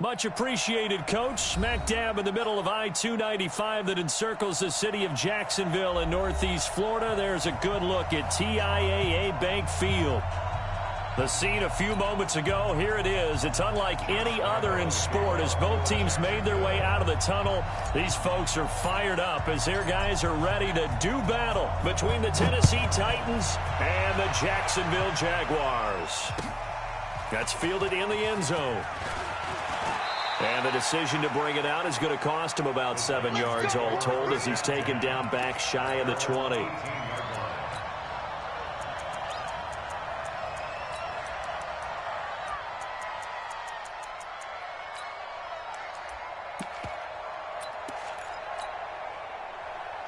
Much appreciated, Coach. Smack dab in the middle of I-295 that encircles the city of Jacksonville in Northeast Florida. There's a good look at TIAA Bank Field. The scene a few moments ago, here it is. It's unlike any other in sport as both teams made their way out of the tunnel. These folks are fired up as their guys are ready to do battle between the Tennessee Titans and the Jacksonville Jaguars. That's fielded in the end zone. And the decision to bring it out is going to cost him about 7 yards all told as he's taken down back shy of the 20.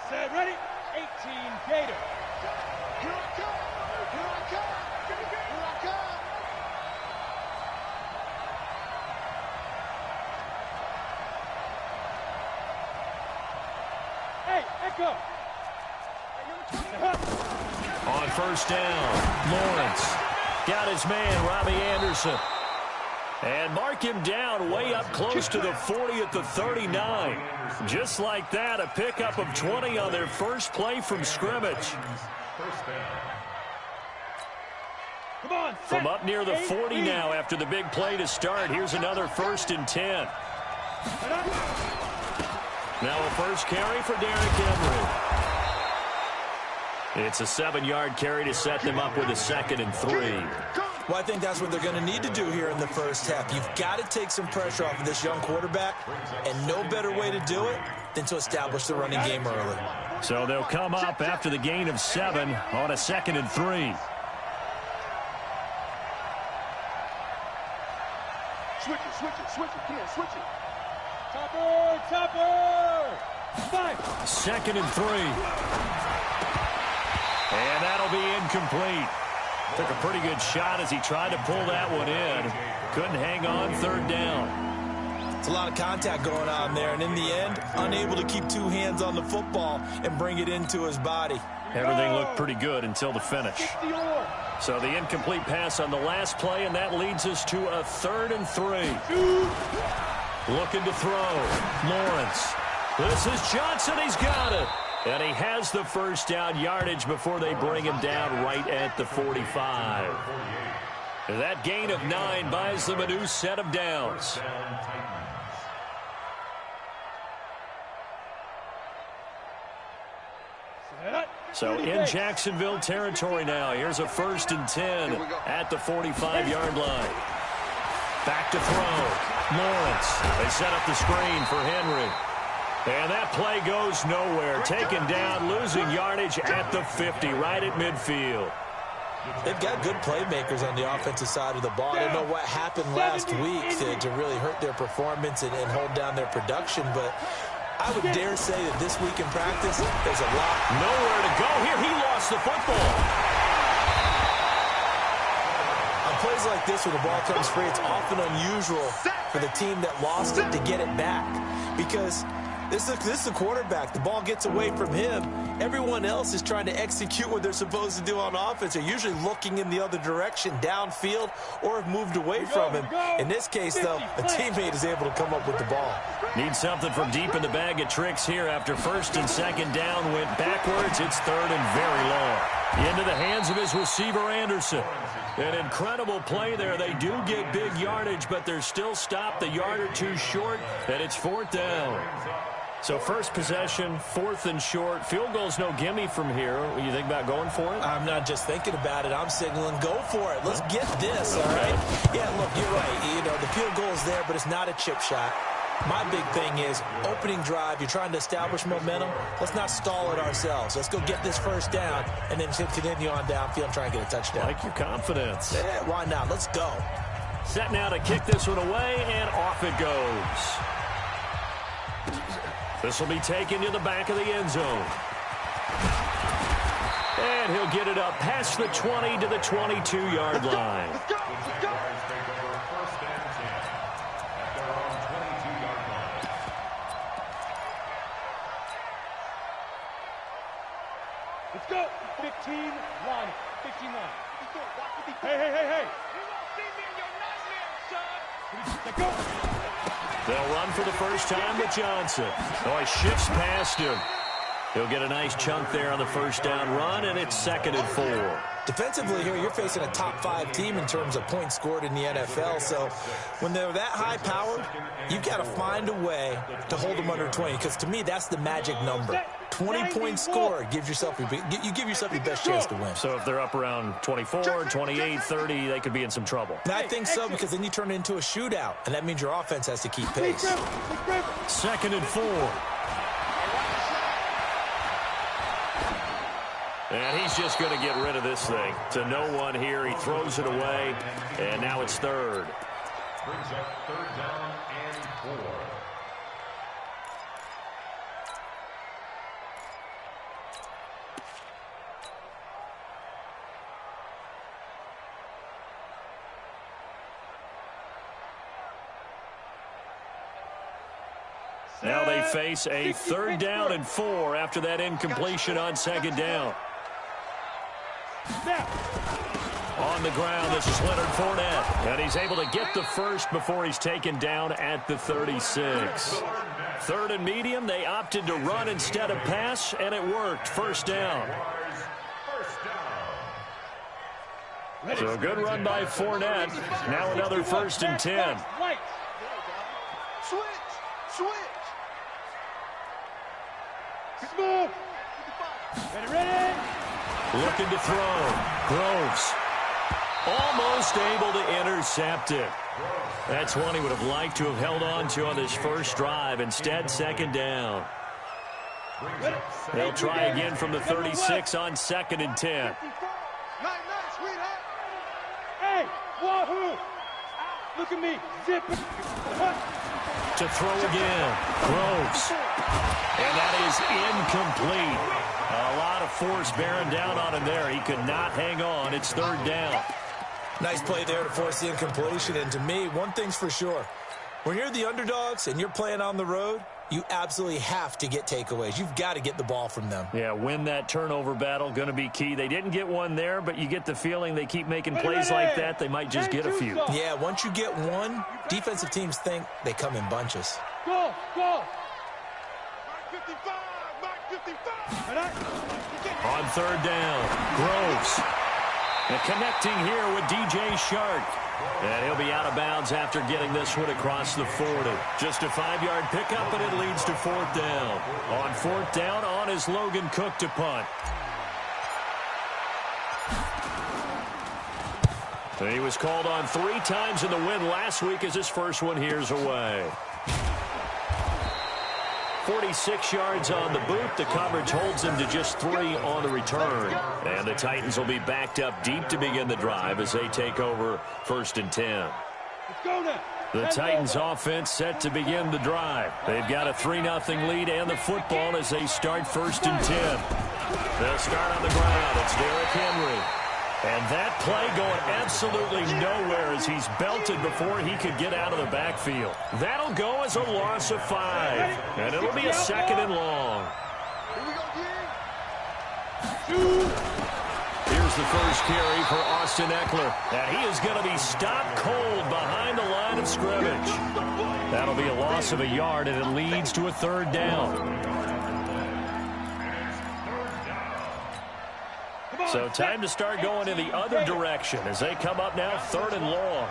Set, ready, 18 Gator. Here I come, here I come, here I come. Hey, Echo. On first down, Lawrence got his man, Robbie Anderson. And mark him down way up close to the 40 at the 39. Just like that, a pickup of 20 on their first play from scrimmage. Come on, From up near the 40 now after the big play to start. Here's another 1st and 10. Now a first carry for Derrick Henry. It's a 7-yard carry to set them up with a 2nd and 3. Well, I think that's what they're going to need to do here in the first half. You've got to take some pressure off of this young quarterback, and no better way to do it than to establish the running game early. So they'll come up after the gain of 7 on a 2nd and 3. Switch it, Ken, switch it. Topper! 5. 2nd and 3. And that'll be incomplete. Took a pretty good shot as he tried to pull that one in. Couldn't hang on 3rd down. It's a lot of contact going on there, and in the end, unable to keep 2 hands on the football and bring it into his body. Everything looked pretty good until the finish. So the incomplete pass on the last play, and that leads us to a 3rd and 3. Looking to throw. Lawrence. This is Johnson. He's got it. And he has the first down yardage before they bring him down right at the 45. That gain of 9 buys them a new set of downs. So in Jacksonville territory now. Here's a 1st and 10 at the 45-yard line. Back to throw. Lawrence. They set up the screen for Henry. And that play goes nowhere. Taken down, losing yardage at the 50, right at midfield. They've got good playmakers on the offensive side of the ball. I don't know what happened last week to really hurt their performance and hold down their production, but I would dare say that this week in practice, there's a lot. Nowhere to go here. He lost the football. On plays like this, when the ball comes free, it's often unusual for the team that lost it to get it back because this is the quarterback. The ball gets away from him. Everyone else is trying to execute what they're supposed to do on offense. They're usually looking in the other direction, downfield, or have moved away from him. In this case, though, a teammate is able to come up with the ball. Need something from deep in the bag of tricks here after 1st and 2nd down. Went backwards. It's 3rd and very long. Into the hands of his receiver, Anderson. An incredible play there. They do get big yardage, but they're still stopped a yard or 2 short, and it's 4th down. So first possession, 4th and short. Field goal's no gimme from here. What do you think about going for it? I'm not just thinking about it. I'm signaling go for it. Let's get this, all right? Yeah, look, you're right. You know, the field goal's there, but it's not a chip shot. My big thing is opening drive. You're trying to establish momentum. Let's not stall it ourselves. Let's go get this first down and then continue on downfield and try and get a touchdown. Like your confidence. Yeah, why not? Let's go. Set now to kick this one away, and off it goes. This will be taken to the back of the end zone. And he'll get it up past the 20 to the 22-yard line. Let's go. Let's go. 15 line. 15 line. Hey. They'll run for the first time with Johnson. Oh, he shifts past him. He'll get a nice chunk there on the first down run, and it's 2nd and 4. Defensively here, you're facing a top-5 team in terms of points scored in the NFL. So when they're that high-powered, you've got to find a way to hold them under 20. Because to me, that's the magic number. 20 points scored gives yourself you give yourself your best chance to win. So if they're up around 24, 28, 30, they could be in some trouble. And I think so, because then you turn it into a shootout, and that means your offense has to keep pace. 2nd and 4. And he's just going to get rid of this thing. To no one here. He throws it away, and now it's 3rd. Brings up 3rd down and 4. Now they face a 3rd down and 4 after that incompletion on 2nd down. On the ground, this is Leonard Fournette. And he's able to get the first before he's taken down at the 36. 3rd and medium, they opted to run instead of pass, and it worked. 1st down. So a good run by Fournette. Now another 1st and 10. Switch. Ready. Looking to throw. Groves. Almost able to intercept it. That's one he would have liked to have held on to on this first drive. Instead, 2nd down. They'll try again from the 36 on 2nd and 10. Nice, sweetheart. Hey, wahoo! Look at me, zip. To throw again. Groves. And that is incomplete. A lot of force bearing down on him there. He could not hang on. It's 3rd down. Nice play there to force the incompletion. And to me, one thing's for sure. When you're the underdogs and you're playing on the road, you absolutely have to get takeaways. You've got to get the ball from them. Yeah, win that turnover battle, going to be key. They didn't get one there, but you get the feeling they keep making plays like that, they might just get a few. Yeah, once you get one, defensive teams think they come in bunches. Go. Mark 55. On 3rd down, Groves. And connecting here with DJ Shark. And he'll be out of bounds after getting this one across the 40. Just a 5-yard pickup, and it leads to 4th down. On 4th down, on is Logan Cook to punt. And he was called on 3 times in the win last week as his first one here's away. 46 yards on the boot. The coverage holds him to just 3 on the return. And the Titans will be backed up deep to begin the drive as they take over 1st and 10. Let's go now. The Titans offense set to begin the drive. They've got a 3-0 lead and the football as they start 1st and 10. They'll start on the ground. It's Derrick Henry. And that play going absolutely nowhere as he's belted before he could get out of the backfield. That'll go as a loss of 5. And it'll be a 2nd and long. Here's the first carry for Austin Eckler. And he is going to be stopped cold behind the line of scrimmage. That'll be a loss of a yard, and it leads to a 3rd down. So time to start going in the other direction as they come up now 3rd and long.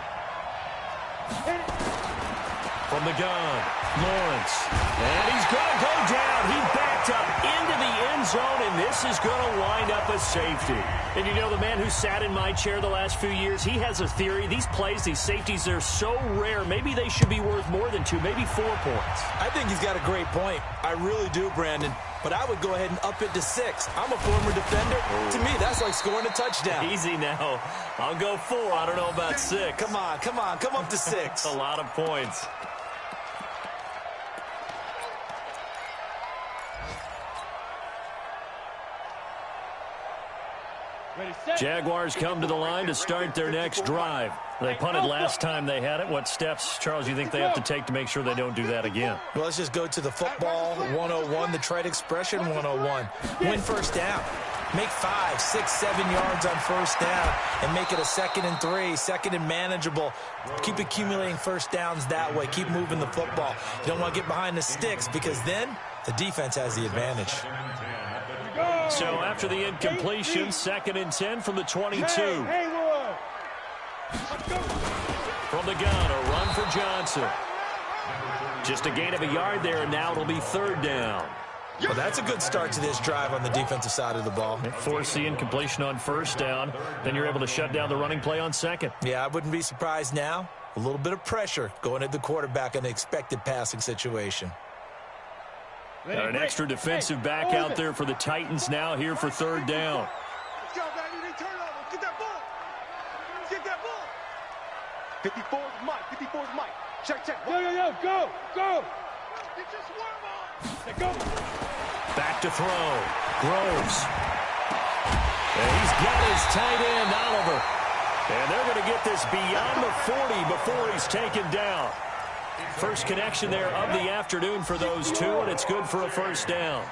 From the gun, Lawrence. And he's going to go down. He backed up into the end zone, and this is going to wind up a safety. And you know, the man who sat in my chair the last few years, he has a theory. These plays, these safeties, they're so rare. Maybe they should be worth more than 2, maybe 4 points. I think he's got a great point. I really do, Brandon. But I would go ahead and up it to 6. I'm a former defender. To me, that's like scoring a touchdown. Easy now. I'll go 4. I don't know about 6. Come on. Come up to 6. A lot of points. Jaguars come to the line to start their next drive. They punted last time they had it. What steps, Charles, you think they have to take to make sure they don't do that again? Well, let's just go to the football 101, the trite expression 101. Win first down. Make 5, 6, 7 yards on first down and make it a 2nd and 3, 2nd and manageable. Keep accumulating first downs that way. Keep moving the football. You don't want to get behind the sticks because then the defense has the advantage. So after the incompletion, 2nd and 10 from the 22. From the gun, a run for Johnson. Just a gain of a yard there, and now it'll be 3rd down. Well, that's a good start to this drive on the defensive side of the ball. Force the incompletion on first down. Then you're able to shut down the running play on 2nd. Yeah, I wouldn't be surprised now. A little bit of pressure going at the quarterback in an expected passing situation. Got an extra defensive back out there for the Titans now here for 3rd down. Let's go, baby. Turn over. Get that ball. Get that ball. 54 is Mike. 54 is Mike. Check. Yo, go. It's just warm up. Let go. Back to throw. Groves. And he's got his tight end, Oliver. And they're going to get this beyond the 40 before he's taken down. First connection there of the afternoon for those two, and it's good for a 1st down.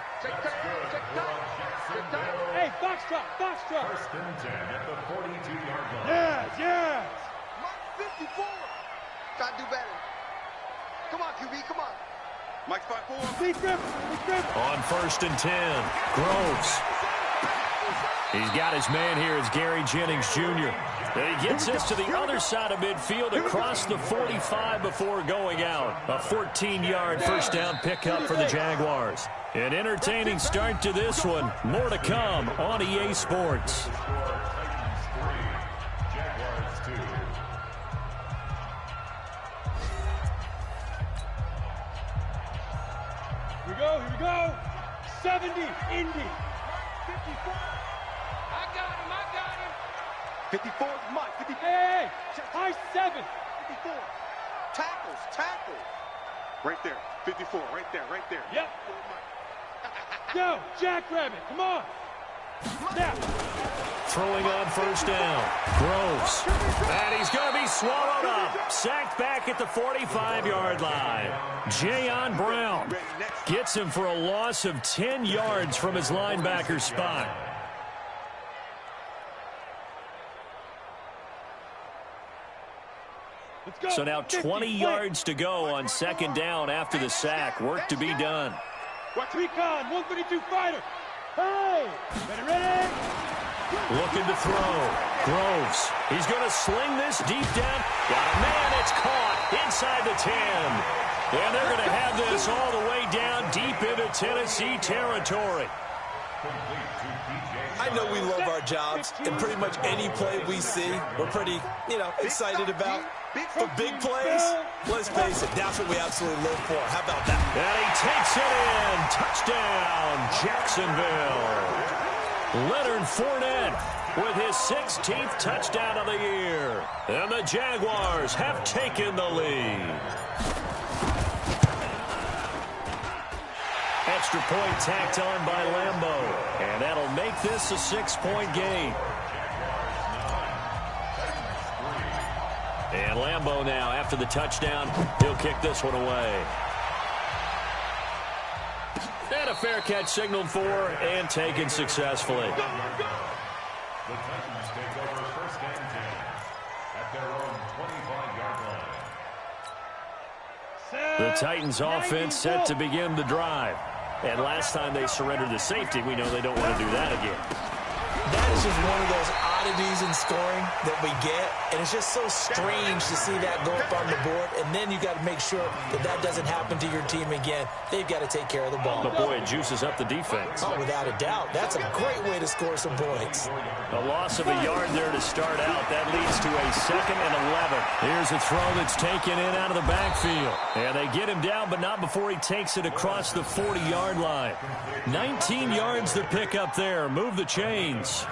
Hey, box drop. 1st and 10 at the 42-yard line. Yes. Mike 54. Gotta do better. Come on, QB, come on. Mike's 5-4. Deep grip. On 1st and 10, Groves. He's got his man here. It's Gary Jennings Jr. And he gets this to the other side of midfield across the 45 before going out. A 14-yard 1st down pickup for the Jaguars. An entertaining start to this one. More to come on EA Sports. Jaguars 2. Here we go. 70, Indy. 54. I got him. 54 is Mike. 54. Hey, high 7. 54. Tackles. Right there. 54. Right there. Yep. Yo, Jackrabbit, come on. Now. Throwing on 1st down. Groves. And he's going to be swallowed up. Sacked back at the 45-yard line. Jayon Brown gets him for a loss of 10 yards from his linebacker spot. So now 20 yards to go on 2nd down after the sack. Work to be done. Watch recon, 132 fighter. Hey, ready? Looking to throw. Groves. He's going to sling this deep down. Got a man. It's caught inside the 10. And they're going to have this all the way down deep into Tennessee territory. I know we love our jobs, and pretty much any play we see, we're pretty, excited about. For big plays, let's face it, that's what we absolutely live for. How about that? And he takes it in. Touchdown, Jacksonville. Leonard Fournette with his 16th touchdown of the year. And the Jaguars have taken the lead. Extra point tacked on by Lambeau. And that'll make this a 6-point game. And Lambeau now, after the touchdown, he'll kick this one away. And a fair catch signaled for and taken successfully. The Titans take over 1st and 10 at their own 25-yard line. The Titans offense set to begin the drive. And last time they surrendered the safety, we know they don't want to do that again. That is just one of those oddities in scoring that we get, and it's just so strange to see that go up on the board, and then you got to make sure that that doesn't happen to your team again. They've got to take care of the ball. But boy, it juices up the defense. Oh, without a doubt. That's a great way to score some points. A loss of a yard there to start out. That leads to a 2nd and 11. Here's a throw that's taken in out of the backfield. And they get him down, but not before he takes it across the 40-yard line. 19 yards to pick up there. Move the chains.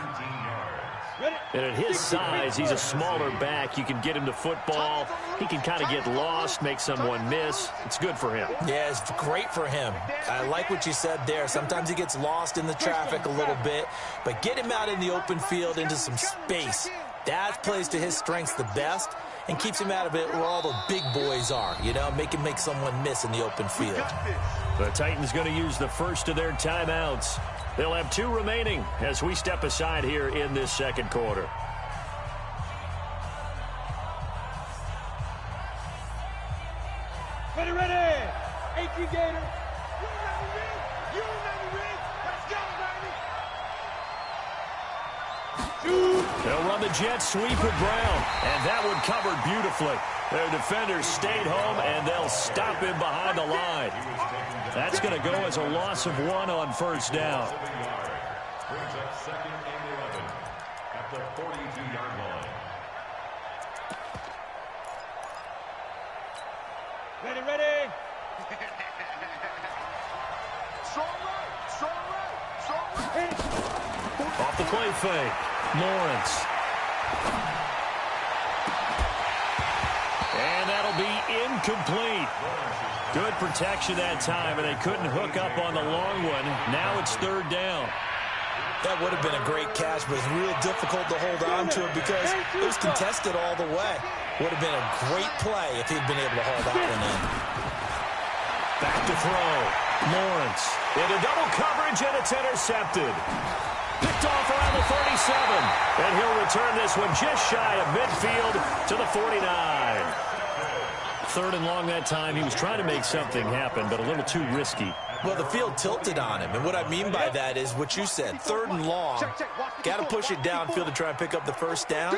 And at his size, he's a smaller back. You can get him to football. He can kind of get lost, make someone miss. It's good for him. Yeah, it's great for him. I like what you said there. Sometimes he gets lost in the traffic a little bit, but get him out in the open field into some space. That plays to his strengths the best and keeps him out of it where all the big boys are, make him make someone miss in the open field. The Titans going to use the first of their timeouts. They'll have 2 remaining as we step aside here in this second quarter. Ready, ready. 18 Gator. You remember me. Let's go, baby. They'll run the jet sweep with Brown, and that one covered beautifully. Their defenders stayed home, and they'll stop him behind the line. That's going to go as a loss of 1 on first down. Brings up 2nd and 11 at the 42-yard line. Ready, ready. Off the play fake, Lawrence. And that'll be incomplete. Good protection that time, and they couldn't hook up on the long one. Now it's 3rd down. That would have been a great catch, but it's real difficult to hold on to it because it was contested all the way. Would have been a great play if he'd been able to haul that one in. Back to throw. Lawrence into double coverage, and it's intercepted. Picked off around the 37. And he'll return this one just shy of midfield to the 49. 3rd and long that time. He was trying to make something happen, but a little too risky. Well, the field tilted on him, and what I mean by that is what you said. 3rd and long, got to push it downfield to try and pick up the first down.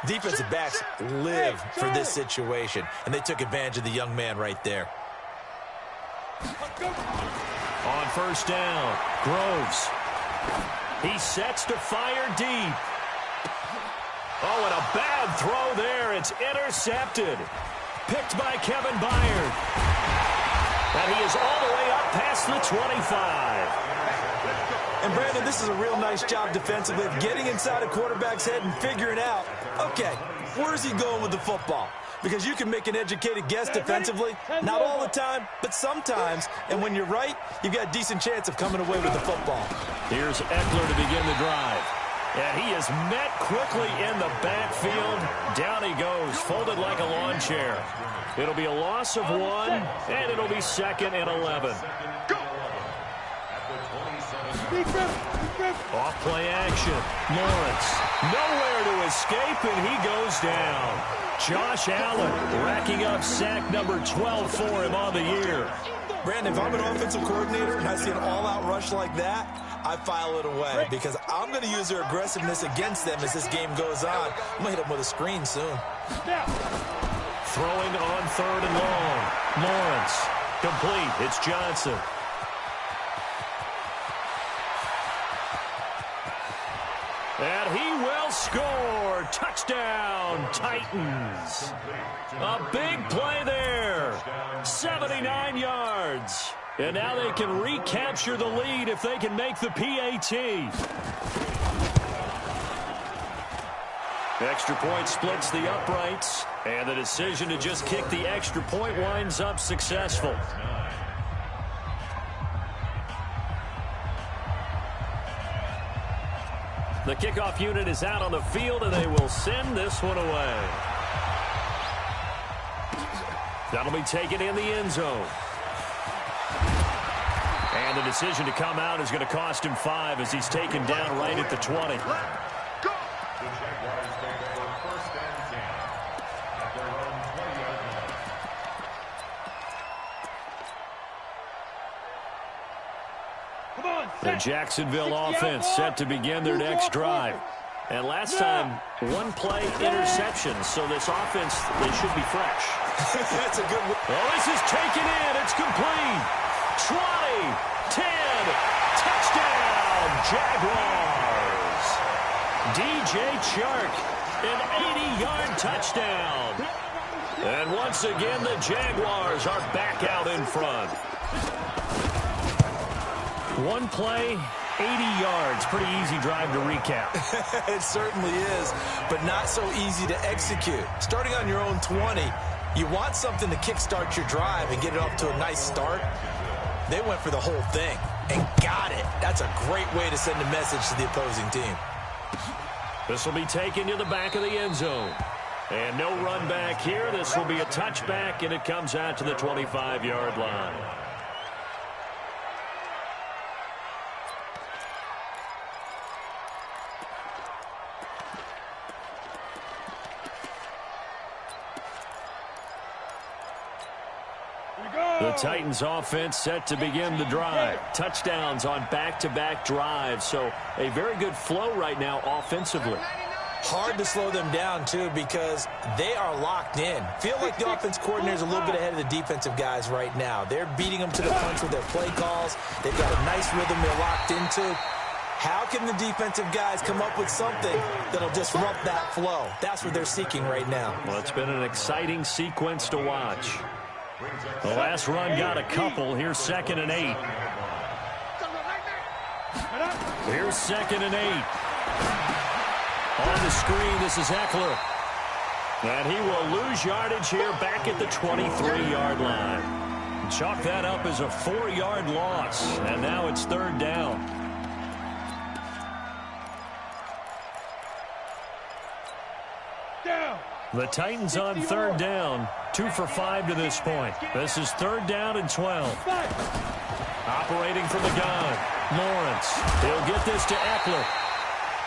Defensive backs live for this situation, and they took advantage of the young man right there. On first down, Groves. He sets to fire deep. Oh, and a bad throw there. It's intercepted. Picked by Kevin Byard. And he is all the way up past the 25. And, Brandon, this is a real nice job defensively of getting inside a quarterback's head and figuring out, okay, where's he going with the football? Because you can make an educated guess defensively, not all the time, but sometimes. And when you're right, you've got a decent chance of coming away with the football. Here's Eckler to begin the drive. And he is met quickly in the backfield. Down he goes, folded like a lawn chair. It'll be a loss of 1, and it'll be 2nd and 11. Off play action. Lawrence, nowhere to escape, and he goes down. Josh Allen racking up sack number 12 for him on the year. Brandon, if I'm an offensive coordinator and I see an all-out rush like that, I file it away because I'm going to use their aggressiveness against them as this game goes on. I'm going to hit them with a screen soon. Throwing on 3rd and long. Lawrence, complete. It's Johnson. And he will score. Touchdown, Titans. A big play there. 79 yards. And now they can recapture the lead if they can make the PAT. Extra point splits the uprights. And the decision to just kick the extra point winds up successful. The kickoff unit is out on the field, and they will send this one away. That'll be taken in the end zone. And the decision to come out is going to cost him 5 as he's taken down right at the 20. The Jacksonville offense set to begin their next drive. And last time, 1 play interception, so this offense, they should be fresh. That's a good one. Oh, this is taken in. It's complete. 20, 10, touchdown, Jaguars. DJ Chark, an 80-yard touchdown. And once again, the Jaguars are back out in front. 1 play, 80 yards. Pretty easy drive to recap. It certainly is, but not so easy to execute. Starting on your own 20, you want something to kickstart your drive and get it off to a nice start. They went for the whole thing and got it. That's a great way to send a message to the opposing team. This will be taken to the back of the end zone. And no run back here. This will be a touchback, and it comes out to the 25-yard line. Titans offense set to begin the drive. Touchdowns on back-to-back drives, so a very good flow right now offensively. Hard to slow them down, too, because they are locked in. Feel like the offense coordinator is a little bit ahead of the defensive guys right now. They're beating them to the punch with their play calls. They've got a nice rhythm they're locked into. How can the defensive guys come up with something that'll disrupt that flow? That's what they're seeking right now. Well, it's been an exciting sequence to watch. The last run got a couple. Here's 2nd and 8. Here's 2nd and 8. On the screen, this is Eckler. And he will lose yardage here back at the 23-yard line. Chalk that up as a 4-yard loss. And now it's 3rd down. The Titans on 3rd down. 2 for 5 to this point. This is 3rd down and 12. Operating from the gun. Lawrence. He'll get this to Eckler.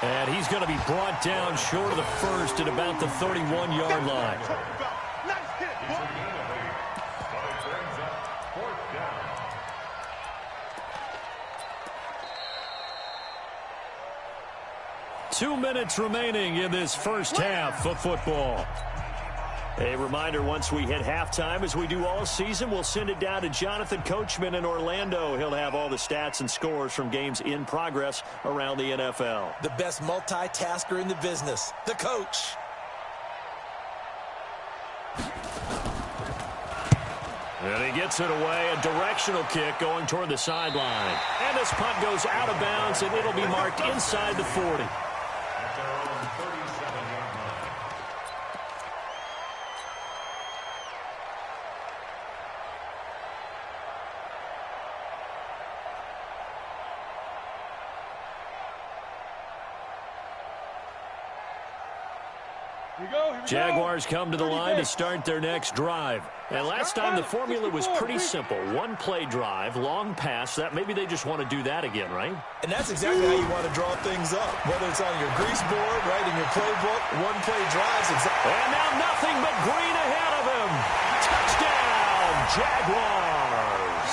And he's going to be brought down short of the first at about the 31-yard line. 2 minutes remaining in this first half of football. A reminder, once we hit halftime, as we do all season, we'll send it down to Jonathan Coachman in Orlando. He'll have all the stats and scores from games in progress around the NFL. The best multitasker in the business, the coach. And he gets it away, a directional kick going toward the sideline. And this punt goes out of bounds, and it'll be marked inside the 40. Jaguars come to the line to start their next drive. And last time the formula was pretty simple. 1-play drive, long pass. That maybe they just want to do that again, right? And that's exactly how you want to draw things up. Whether it's on your grease board, right, in your playbook, 1-play drives. And now nothing but green ahead of him. Touchdown, Jaguars.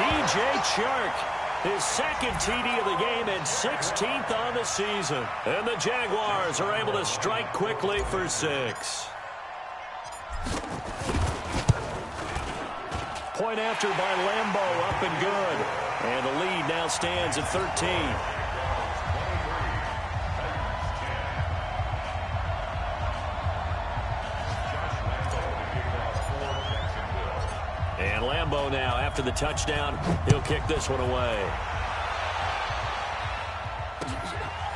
DJ Chark. His 2nd TD of the game and 16th on the season. And the Jaguars are able to strike quickly for 6. Point after by Lambeau, up and good. And the lead now stands at 13. And Lambeau now, after the touchdown, he'll kick this one away.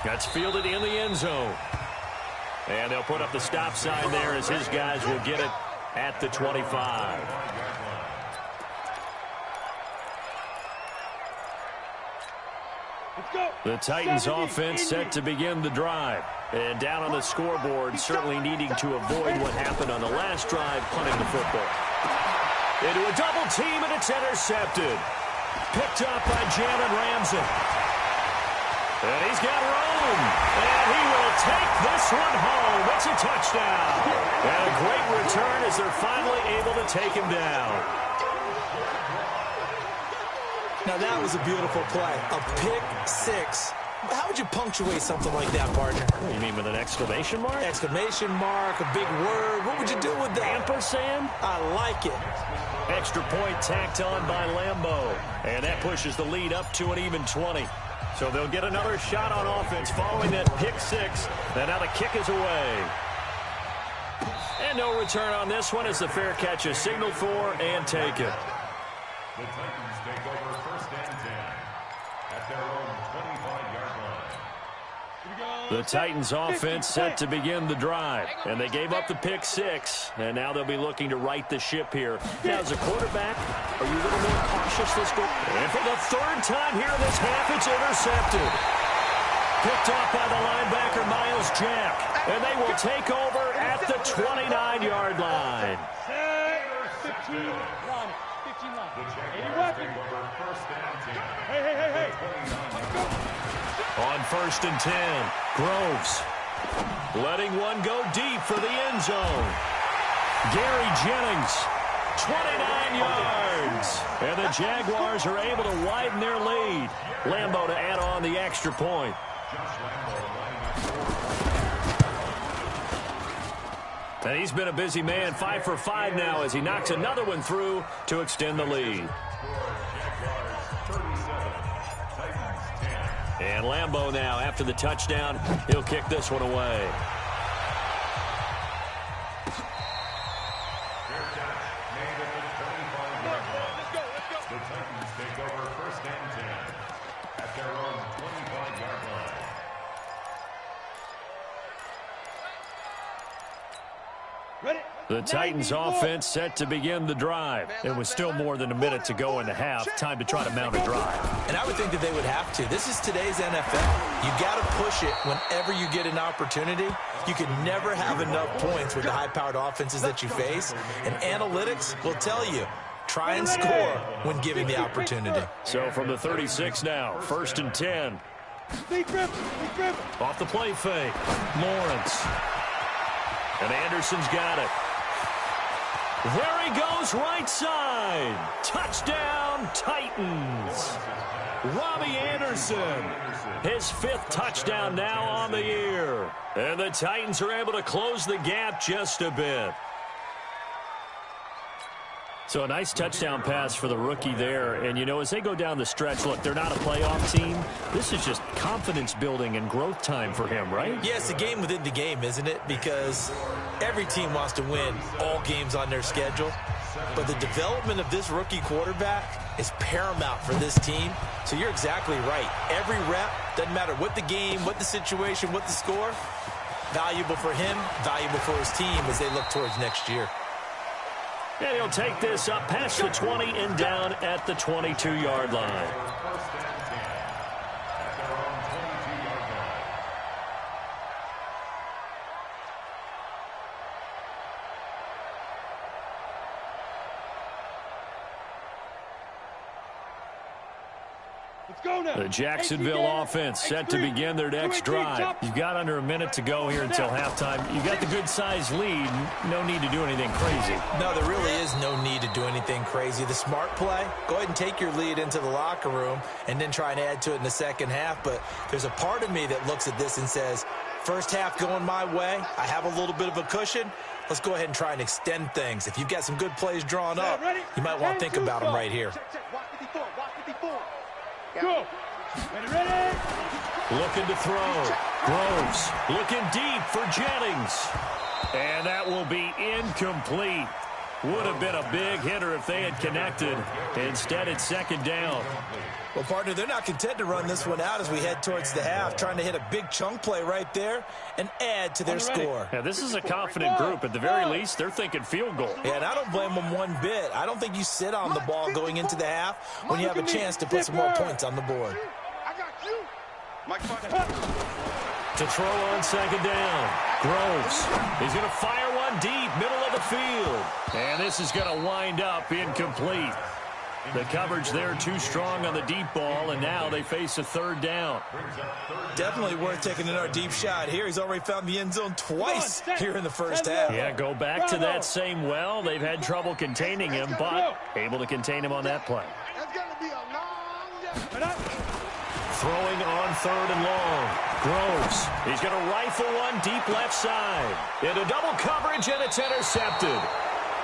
That's fielded in the end zone. And they'll put up the stop sign there as his guys will get it at the 25. The Titans offense set to begin the drive. And down on the scoreboard, certainly needing to avoid what happened on the last drive, punting the football. Into a double team, and it's intercepted. Picked up by Jalen Ramsey. And he's got room. And he will take this one home. It's a touchdown. And a great return as they're finally able to take him down. Now that was a beautiful play. A pick 6. How would you punctuate something like that, partner? You mean with an exclamation mark? Exclamation mark, a big word. What would you do with that? Ampersand? I like it. Extra point tacked on by Lambeau. And that pushes the lead up to an even 20. So they'll get another shot on offense following that pick 6. And now the kick is away. And no return on this one as the fair catch is signaled for and taken. The Titans take over 1st and 10 at their own 25-yard line. The Titans offense set to begin the drive. And they gave up the pick 6. And now they'll be looking to right the ship here. Now, as a quarterback, are you a little more cautious this go? And for the 3rd time here in this half, it's intercepted. Picked off by the linebacker, Miles Jack. And they will take over at the 29-yard line. 15 line. The Jaguars take over 1st and 10. Hey. On 1st and 10, Groves letting one go deep for the end zone. Gary Jennings 29 yards. And the Jaguars are able to widen their lead. Lambo to add on the extra point. And he's been a busy man, 5 for 5 now as he knocks another one through to extend the lead. And Lambo now, after the touchdown, he'll kick this one away. The Titans take over 1st and 10 at their own 25-yard line. The Titans offense set to begin the drive. It was still more than a minute to go in the half. Time to try to mount a drive. And I would think that they would have to. This is today's NFL. You got to push it whenever you get an opportunity. You can never have enough points with the high-powered offenses that you face. And analytics will tell you, try and score when given the opportunity. So from the 36 now, 1st and 10. Off the play fake. Lawrence. And Anderson's got it. There he goes, right side. Touchdown, Titans. Robbie Anderson, his 5th touchdown now on the year. And the Titans are able to close the gap just a bit. So a nice touchdown pass for the rookie there. And, you know, as they go down the stretch, look, they're not a playoff team. This is just confidence building and growth time for him, right? Yeah, it's a game within the game, isn't it? Because every team wants to win all games on their schedule. But the development of this rookie quarterback is paramount for this team. So you're exactly right. Every rep, doesn't matter what the game, what the situation, what the score, valuable for him, valuable for his team as they look towards next year. And he'll take this up past the 20 and down at the 22-yard line. The Jacksonville offense set to begin their next drive. You've got under a minute to go here until halftime. You've got the good-sized lead. No need to do anything crazy. No, there really is no need to do anything crazy. The smart play, go ahead and take your lead into the locker room and then try and add to it in the second half. But there's a part of me that looks at this and says, first half going my way. I have a little bit of a cushion. Let's go ahead and try and extend things. If you've got some good plays drawn up, you might want to think about them right here. Go. Ready. Looking to throw. Groves looking deep for Jennings. And that will be incomplete. Would have been a big hitter if they had connected. Instead, it's 2nd down. Well, partner, they're not content to run this one out as we head towards the half, trying to hit a big chunk play right there and add to their score. Yeah, this is a confident group. At the very least, they're thinking field goal. Yeah, and I don't blame them one bit. I don't think you sit on the ball going into the half when you have a chance to put some more points on the board. To throw on 2nd down. Groves. He's going to fire one deep, middle of the field. And this is going to wind up incomplete. The coverage there too strong on the deep ball, and now they face a 3rd down. Definitely worth taking another deep shot here. He's already found the end zone twice here in the first half. Yeah, go back to that same well. They've had trouble containing him, but able to contain him on that play. Throwing on 3rd and long. Groves. He's going to rifle one deep left side. Into double coverage, and it's intercepted.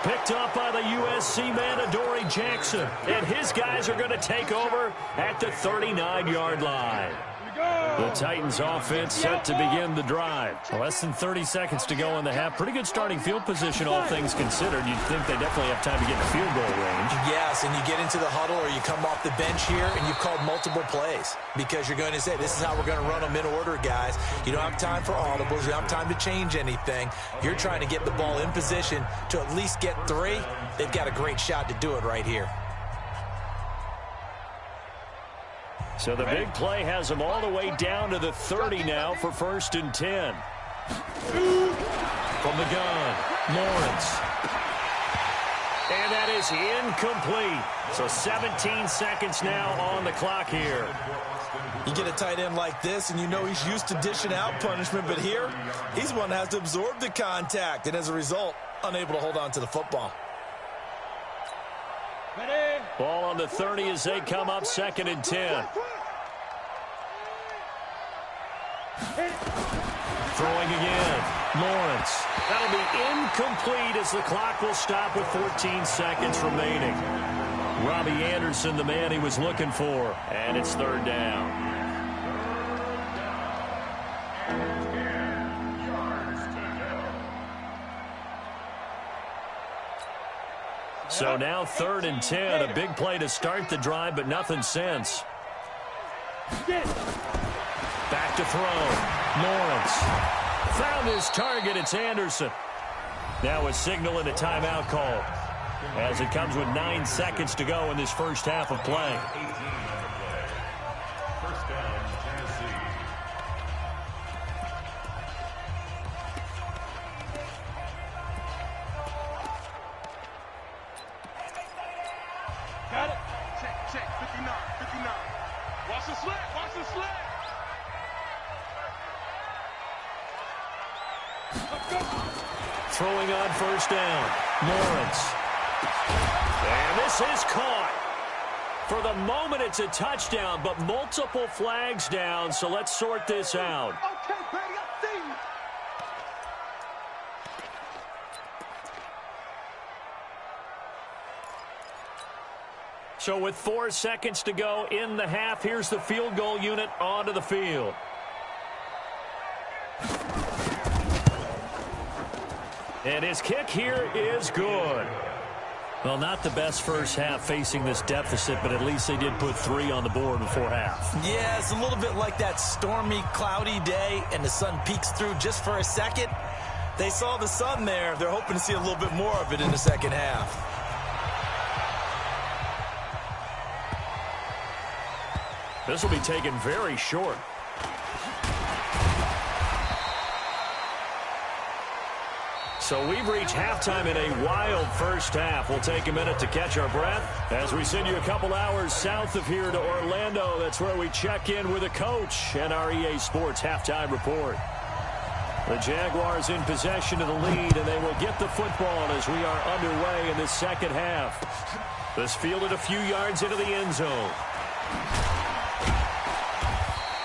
Picked up by the USC man, Adoree Jackson. And his guys are going to take over at the 39-yard line. The Titans offense set to begin the drive. Less than 30 seconds to go in the half. Pretty good starting field position, all things considered. You'd think they definitely have time to get in the field goal range. Yes, and you get into the huddle or you come off the bench here and you've called multiple plays because you're going to say, this is how we're going to run them in order, guys. You don't have time for audibles. You don't have time to change anything. You're trying to get the ball in position to at least get 3. They've got a great shot to do it right here. So the big play has them all the way down to the 30 now for 1st and 10. From the gun, Lawrence. And that is incomplete. So 17 seconds now on the clock here. You get a tight end like this, and you know he's used to dishing out punishment, but here, he's the one that has to absorb the contact, and as a result, unable to hold on to the football. Ball on the 30 as they come up 2nd and 10. Throwing again. Lawrence. That'll be incomplete as the clock will stop with 14 seconds remaining. Robbie Anderson, the man he was looking for. And it's 3rd down. So now 3rd and 10. A big play to start the drive, but nothing since. Back to throw. Lawrence. Found his target. It's Anderson. Now a signal and a timeout call, as it comes with 9 seconds to go in this first half of play. 18 on the play. First down, Tennessee. Got it. Check. 59. Watch the slant. Throwing on first down. Lawrence. And this is caught. For the moment, it's a touchdown, but multiple flags down, so let's sort this out. Okay, Brady, I see you. So with 4 seconds to go in the half, here's the field goal unit onto the field. And his kick here is good. Well, not the best first half facing this deficit, but at least they did put 3 on the board before half. Yeah, it's a little bit like that stormy, cloudy day, and the sun peeks through just for a second. They saw the sun there. They're hoping to see a little bit more of it in the second half. This will be taken very short. So we've reached halftime in a wild first half. We'll take a minute to catch our breath as we send you a couple hours south of here to Orlando. That's where we check in with a coach and our EA Sports halftime report. The Jaguars in possession of the lead, and they will get the football as we are underway in this second half. This fielded a few yards into the end zone.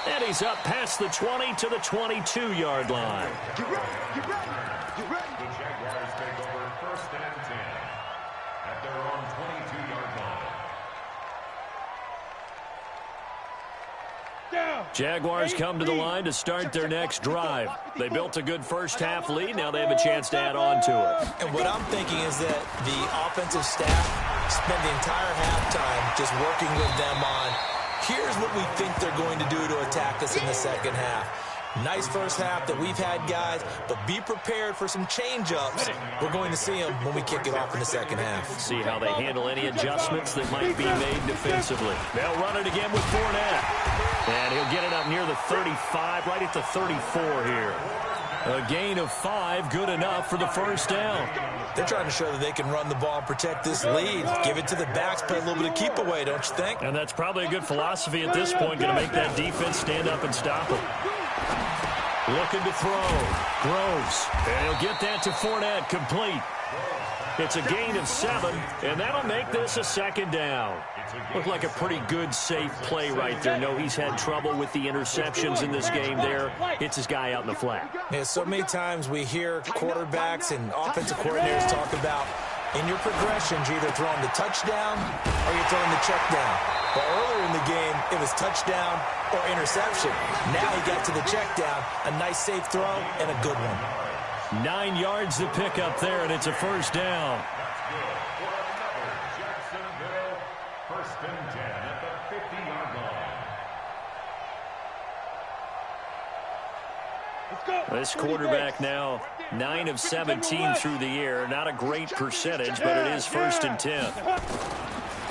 And he's up past the 20 to the 22-yard line. Get ready. The Jaguars take over 1st and 10 at their own 22-yard line. Jaguars come to the line to start their next drive. They built a good first half lead. Now they have a chance to add on to it. And what I'm thinking is that the offensive staff spent the entire halftime just working with them on, here's what we think they're going to do to attack us in the second half. Nice first half that we've had, guys, but be prepared for some change-ups. We're going to see them when we kick it off in the second half. See how they handle any adjustments that might be made defensively. They'll run it again with Fournette. And he'll get it up near the 35, right at the 34 here. A gain of 5, good enough for the first down. They're trying to show that they can run the ball and protect this lead. Give it to the backs, play a little bit of keep away, don't you think? And that's probably a good philosophy at this point, going to make that defense stand up and stop them. Looking to throw. Groves. And he'll get that to Fournette, complete. It's a gain of 7, and that'll make this a second down. Looked like a pretty good, safe play right there. No, he's had trouble with the interceptions in this game there. Hits his guy out in the flat. Yeah, so many times we hear quarterbacks and offensive coordinators talk about, in your progressions, you're either throwing the touchdown or you're throwing the check down. Well, earlier in the game, it was touchdown or interception. Now he got to the check down, a nice safe throw, and a good one. 9 yards to pick up there, and it's a first down. That's good for another Jacksonville 1st and 10 at the 50-yard line. This quarterback now 9 of 17 through the air. Not a great percentage, but it is 1st and 10.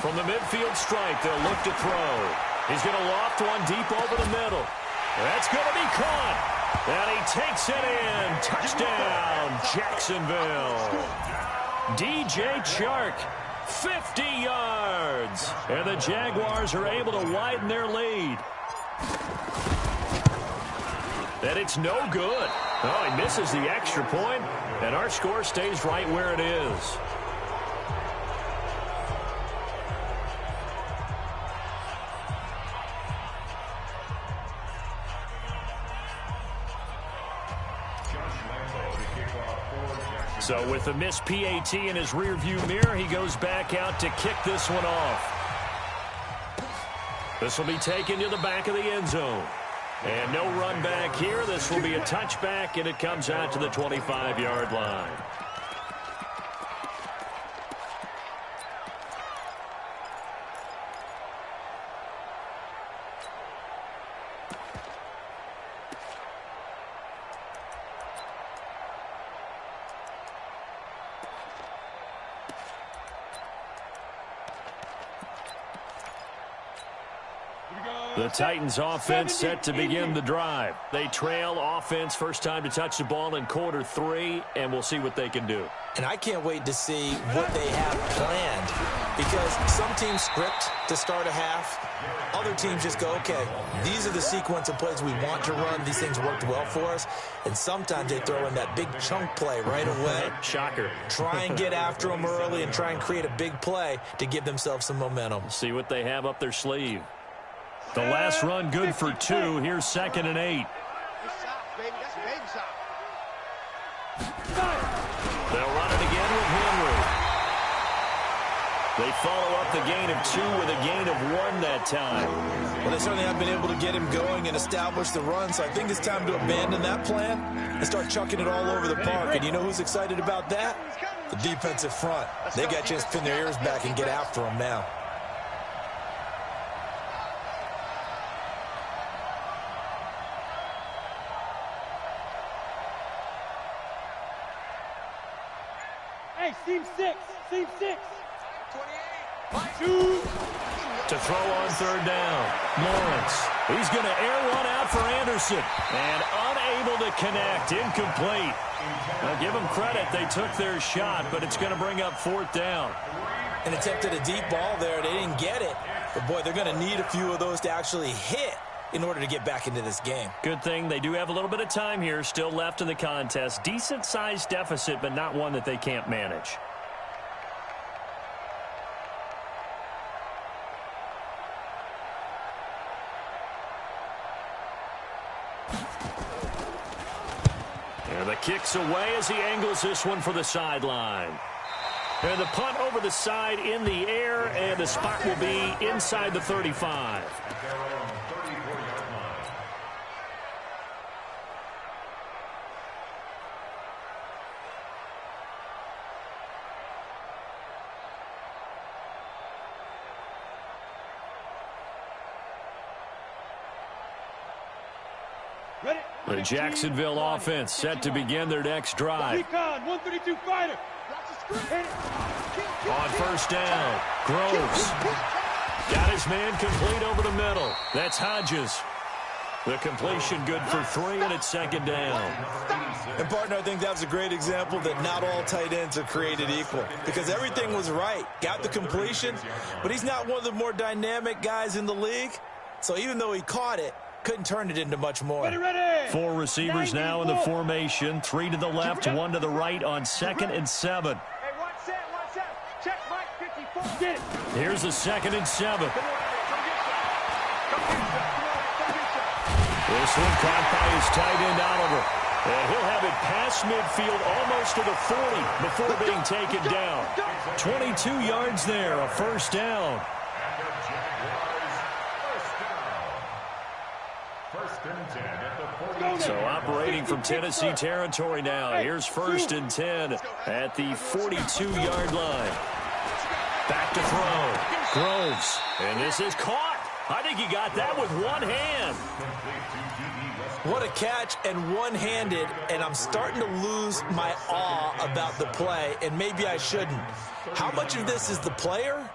From the midfield stripe, they'll look to throw. He's going to loft one deep over the middle. That's going to be caught. And he takes it in. Touchdown, Jacksonville. DJ Chark, 50 yards. And the Jaguars are able to widen their lead. And it's no good. Oh, he misses the extra point, and our score stays right where it is. So with the missed PAT in his rearview mirror, he goes back out to kick this one off. This will be taken to the back of the end zone. And no run back here. This will be a touchback, and it comes out to the 25-yard line. The Titans offense set to begin the drive. They trail offense first time to touch the ball in quarter 3, and we'll see what they can do. And I can't wait to see what they have planned, because some teams script to start a half. Other teams just go, okay, these are the sequence of plays we want to run. These things worked well for us. And sometimes they throw in that big chunk play right away. Shocker. Try and get after them early and try and create a big play to give themselves some momentum. See what they have up their sleeve. The last run good for 2. Here's 2nd and 8. They'll run it again with Henry. They follow up the gain of 2 with a gain of 1 that time. Well, they certainly have been able to get him going and establish the run, so I think it's time to abandon that plan and start chucking it all over the park. And you know who's excited about that? The defensive front. They got a chance to pin their ears back and get after him now. Hey, seam 6. Seam 6. 28. To throw on 3rd down. Lawrence. He's going to air one out for Anderson. And unable to connect. Incomplete. Now, give them credit. They took their shot, but it's going to bring up 4th down. And attempted a deep ball there. They didn't get it. But, boy, they're going to need a few of those to actually hit in order to get back into this game. Good thing they do have a little bit of time here still left in the contest. Decent-sized deficit, but not one that they can't manage. And the kick's away as he angles this one for the sideline. And the punt over the side in the air, and the spot will be inside the 35. The Jacksonville offense set to begin their next drive. 132 fighter. On 1st down, Groves got his man complete over the middle. That's Hodges. The completion good for 3, and it's 2nd down. And, partner, I think that was a great example that not all tight ends are created equal, because everything was right. Got the completion, but he's not one of the more dynamic guys in the league. So even though he caught it, couldn't turn it into much more. Ready. 4 receivers now in the formation. 3 to the left, 1 to the right on 2nd and 7. Hey, one set. Check Mike 54. Get it. Here's the 2nd and 7. This one caught by his tight end, Oliver. And he'll have it past midfield almost to the 40 before being taken down. 22 yards there, a 1st down. So operating from Tennessee territory now. Here's 1st and 10 at the 42-yard line. Back to throw. Groves. And this is caught. I think he got that with one hand. What a catch, and one-handed, and I'm starting to lose my awe about the play, and maybe I shouldn't. How much of this is the player?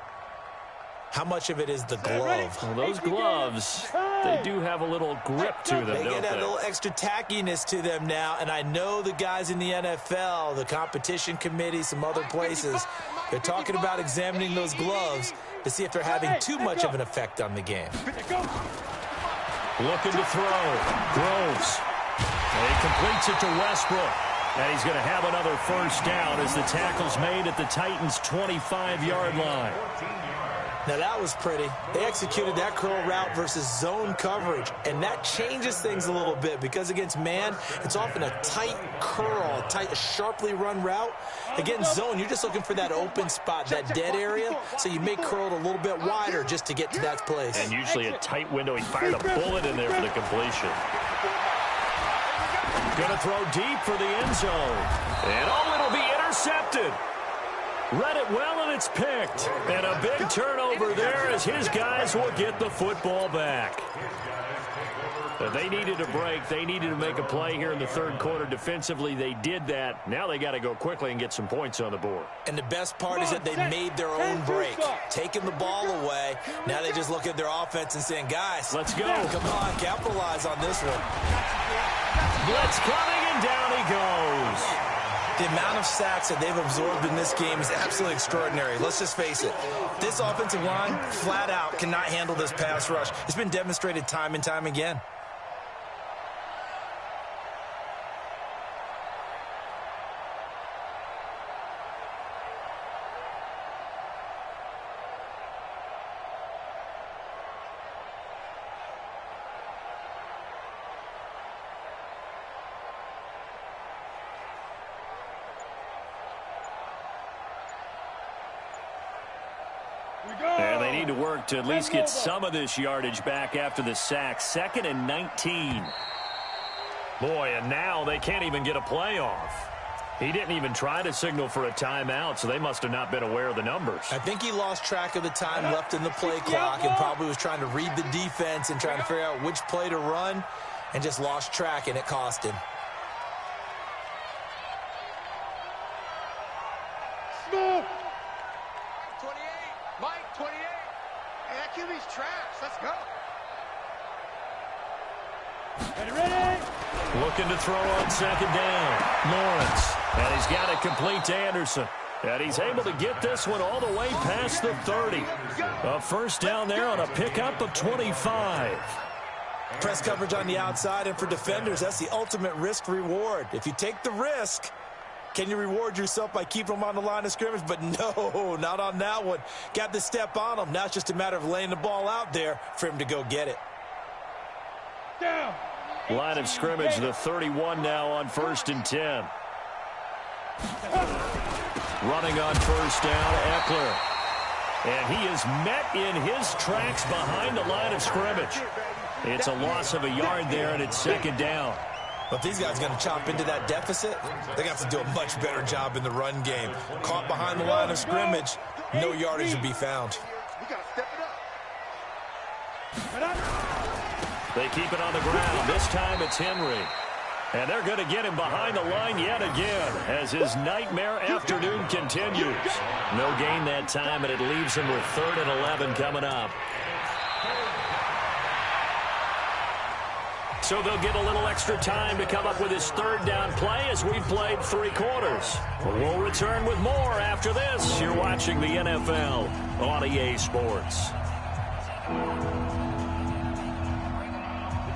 How much of it is the glove? Well, those gloves, they do have a little grip to them, They don't get a they? little extra tackiness to them now, and I know the guys in the NFL, the competition committee, some other places, they're talking about examining those gloves to see if they're having too much of an effect on the game. Looking to throw. Groves. And he completes it to Westbrook. And he's going to have another 1st down as the tackle's made at the Titans' 25-yard line. Now that was pretty. They executed that curl route versus zone coverage, and that changes things a little bit because against man, it's often a tight curl, a sharply run route. Against zone, you're just looking for that open spot, that dead area, so you make curl a little bit wider just to get to that place. And usually a tight window. He fired a bullet in there for the completion. Going to throw deep for the end zone. And it'll be intercepted. Read it well, and it's picked. And a big turnover there as his guys will get the football back. They needed a break. They needed to make a play here in the third quarter. Defensively, they did that. Now they got to go quickly and get some points on the board. And the best part is that they made their own break, taking the ball away. Now they just look at their offense and saying, guys, let's go. Come on, capitalize on this one. Blitz coming, and down he goes. The amount of sacks that they've absorbed in this game is absolutely extraordinary. Let's just face it. This offensive line, flat out, cannot handle this pass rush. It's been demonstrated time and time again. And they need to work to at least get some of this yardage back after the sack. 2nd and 19. Boy, and now they can't even get a play off. He didn't even try to signal for a timeout, so they must have not been aware of the numbers. I think he lost track of the time left in the play clock and probably was trying to read the defense and trying to figure out which play to run and just lost track, and it cost him. Smoke! 28, Mike, 28. Hey, that QB's trash. Let's go. Ready? Looking to throw on 2nd down. Lawrence. And he's got it complete to Anderson. And he's able to get this one all the way past the 30. A first down there on a pickup of 25. Press coverage on the outside, and for defenders, that's the ultimate risk-reward. If you take the risk, can you reward yourself by keeping them on the line of scrimmage? But no, not on that one. Got the step on him. Now it's just a matter of laying the ball out there for him to go get it. Down. Line of scrimmage, the 31 now on 1st and 10. Running on first down, Eckler. And he is met in his tracks behind the line of scrimmage. It's a loss of a yard there, and it's 2nd down. But if these guys are going to chop into that deficit, they got to do a much better job in the run game. Caught behind the line of scrimmage, no yardage to be found. We got to step it up. They keep it on the ground. This time it's Henry. And they're going to get him behind the line yet again as his nightmare afternoon continues. No gain that time, and it leaves him with 3rd and 11 coming up. So they'll get a little extra time to come up with his 3rd down play as we've played 3 quarters. We'll return with more after this. You're watching the NFL on EA Sports.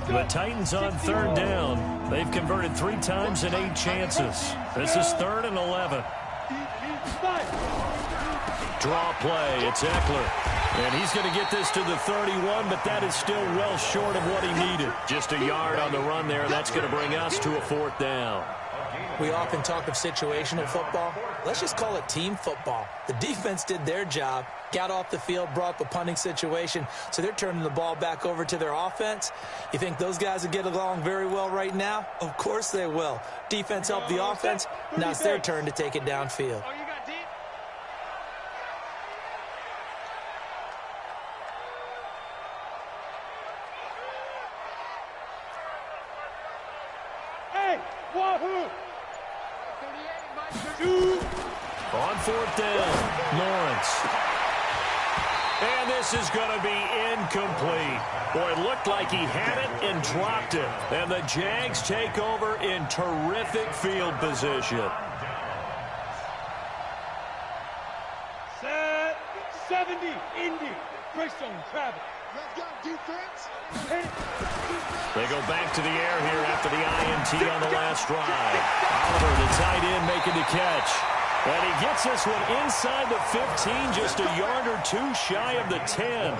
The Titans on 3rd down. They've converted 3 times in 8 chances. This is 3rd and 11. Draw play. It's Eckler. And he's going to get this to the 31, but that is still well short of what he needed. Just a yard on the run there. That's going to bring us to a 4th down. We often talk of situational football. Let's just call it team football. The defense did their job, got off the field, brought up a punting situation, so they're turning the ball back over to their offense. You think those guys will get along very well right now? Of course they will. Defense helped the offense. Now it's their turn to take it downfield. On 4th down, Lawrence. And this is going to be incomplete. Boy, it looked like he had it and dropped it. And the Jags take over in terrific field position. Set 70, Indy. Break zone, travel. Let's go, defense. They go back to the air here after the INT on the last drive. Oliver, the tight end, making the catch. And he gets this one inside the 15, just a yard or two shy of the 10.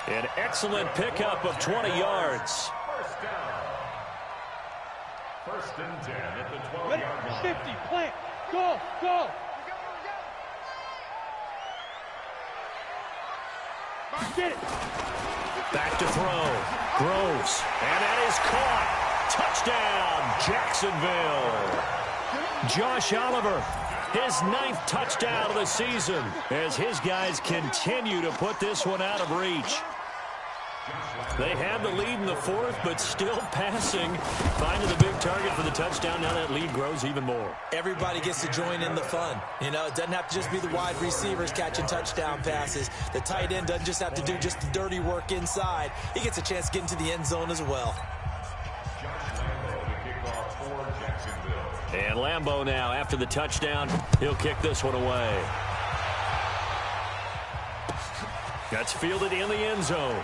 An excellent pickup of 20 yards. First down. First and 10 at the 12-yard line. 50, plant, go, go. Get it. Back to throw. Groves. And that is caught. Touchdown, Jacksonville. Josh Oliver, his 9th touchdown of the season as his guys continue to put this one out of reach. They had the lead in the 4th, but still passing. Finding the big target for the touchdown. Now that lead grows even more. Everybody gets to join in the fun. You know, it doesn't have to just be the wide receivers catching touchdown passes. The tight end doesn't just have to do just the dirty work inside. He gets a chance to get into the end zone as well. And Lambeau now, after the touchdown, he'll kick this one away. That's fielded in the end zone.